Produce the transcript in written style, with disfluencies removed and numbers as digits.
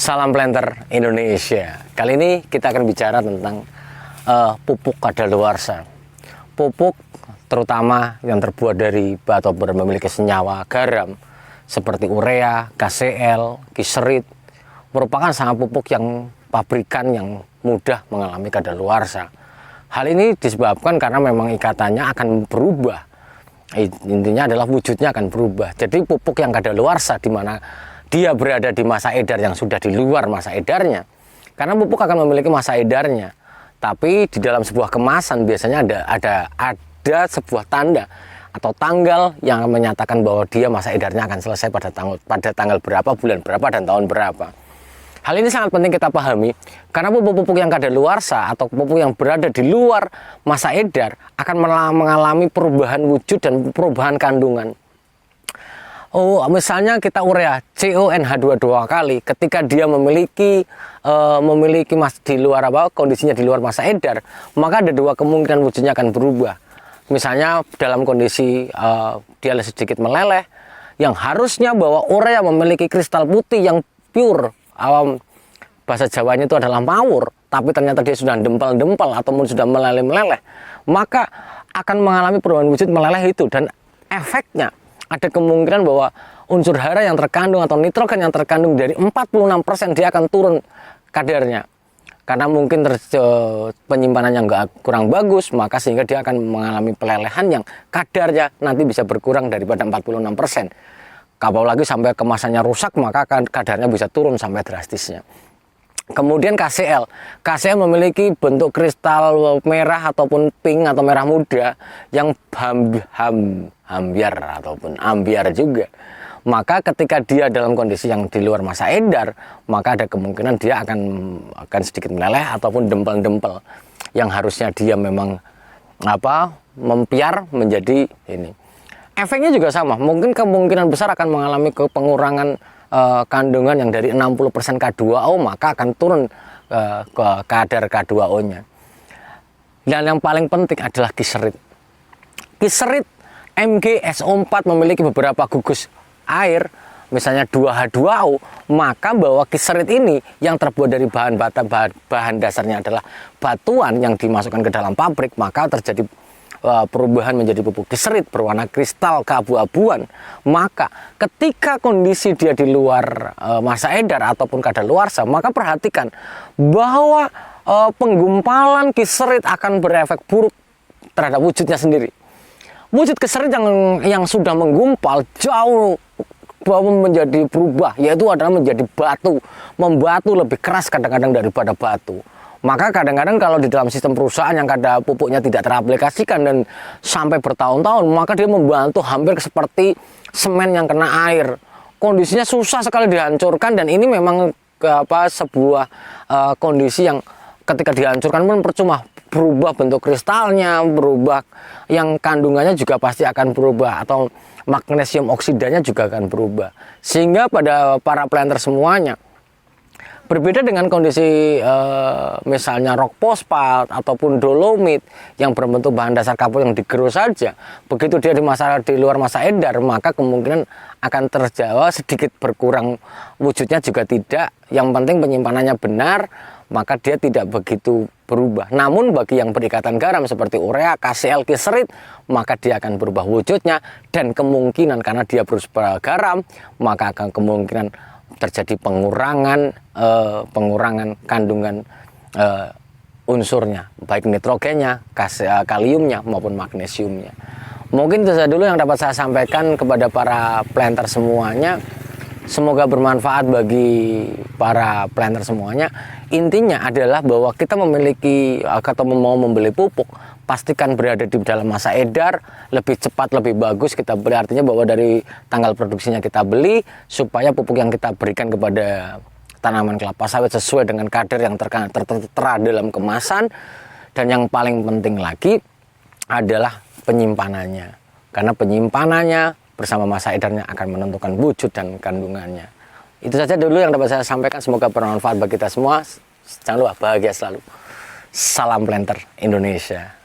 Salam planter Indonesia. Kali ini kita akan bicara tentang pupuk kadaluarsa. Pupuk terutama yang terbuat dari batu atau memiliki senyawa garam seperti urea, KCl, kiserit merupakan sangat pupuk yang pabrikan yang mudah mengalami kadaluarsa. Hal ini disebabkan karena memang ikatannya akan berubah. Intinya adalah wujudnya akan berubah. Jadi pupuk yang kadaluarsa di mana dia berada di masa edar yang sudah di luar masa edarnya. Karena pupuk akan memiliki masa edarnya. Tapi di dalam sebuah kemasan biasanya ada sebuah tanda atau tanggal yang menyatakan bahwa dia masa edarnya akan selesai pada tanggal berapa, bulan berapa, dan tahun berapa. Hal ini sangat penting kita pahami karena pupuk-pupuk yang kadaluarsa atau pupuk yang berada di luar masa edar akan mengalami perubahan wujud dan perubahan kandungan. Misalnya kita urea CONH2 dua kali ketika dia memiliki di luar kondisinya di luar masa edar, maka ada dua kemungkinan wujudnya akan berubah. Misalnya dalam kondisi dia sedikit meleleh, yang harusnya bahwa urea memiliki kristal putih yang pure, bahasa Jawanya itu adalah mawur, tapi ternyata dia sudah dempel-dempel ataupun sudah meleleh-meleleh, maka akan mengalami perubahan wujud meleleh itu, dan efeknya ada kemungkinan bahwa unsur hara yang terkandung atau nitrogen yang terkandung dari 46% dia akan turun kadarnya. Karena mungkin penyimpanannya kurang bagus, maka sehingga dia akan mengalami pelelehan yang kadarnya nanti bisa berkurang daripada 46%. Apalagi sampai kemasannya rusak, maka kadarnya bisa turun sampai drastisnya. Kemudian KCl memiliki bentuk kristal merah ataupun pink atau merah muda yang hambiar ataupun ambiar juga. Maka ketika dia dalam kondisi yang di luar masa edar, maka ada kemungkinan dia akan sedikit meleleh ataupun dempel-dempel yang harusnya dia memang mempiar menjadi ini. Efeknya juga sama, mungkin kemungkinan besar akan mengalami pengurangan kandungan yang dari 60% K2O, maka akan turun ke kadar K2O-nya. Dan yang paling penting adalah kiserit. Kiserit MgSO4 memiliki beberapa gugus air, misalnya 2H2O, maka bahwa kiserit ini yang terbuat dari bahan dasarnya adalah batuan yang dimasukkan ke dalam pabrik, maka terjadi perubahan menjadi pupuk kiserit berwarna kristal keabu-abuan. Maka ketika kondisi dia di luar masa edar ataupun kadaluarsa, maka perhatikan bahwa penggumpalan kiserit akan berefek buruk terhadap wujudnya sendiri. Wujud kiserit yang sudah menggumpal jauh menjadi berubah, yaitu adalah menjadi batu, membatu lebih keras kadang-kadang daripada batu. Maka kadang-kadang kalau di dalam sistem perusahaan yang kadang pupuknya tidak teraplikasikan dan sampai bertahun-tahun, maka dia membantu hampir seperti semen yang kena air. Kondisinya susah sekali dihancurkan, dan ini memang sebuah kondisi yang ketika dihancurkan pun percuma, berubah bentuk kristalnya, berubah yang kandungannya juga pasti akan berubah, atau magnesium oksidanya juga akan berubah. Sehingga pada para planter semuanya, berbeda dengan kondisi misalnya rock fosfat ataupun dolomit yang berbentuk bahan dasar kapur yang digerus saja, begitu dia di luar masa edar, maka kemungkinan akan terjawab sedikit berkurang wujudnya juga tidak. Yang penting penyimpanannya benar, maka dia tidak begitu berubah. Namun bagi yang berikatan garam seperti urea, KCl, kiserit, maka dia akan berubah wujudnya, dan kemungkinan karena dia berupa garam, maka akan kemungkinan terjadi pengurangan kandungan unsurnya, baik nitrogennya, kaliumnya maupun magnesiumnya. Mungkin itu saja dulu yang dapat saya sampaikan kepada para planter semuanya. Semoga bermanfaat bagi para planter semuanya. Intinya adalah bahwa kita memiliki atau mau membeli pupuk, pastikan berada di dalam masa edar, lebih cepat lebih bagus kita beli, artinya bahwa dari tanggal produksinya kita beli, supaya pupuk yang kita berikan kepada tanaman kelapa sawit sesuai dengan kadar yang tertera dalam kemasan. Dan yang paling penting lagi adalah penyimpanannya, karena penyimpanannya bersama masa edarnya akan menentukan wujud dan kandungannya. Itu saja dulu yang dapat saya sampaikan, semoga bermanfaat bagi kita semua. Jangan lupa bahagia selalu. Salam planter Indonesia.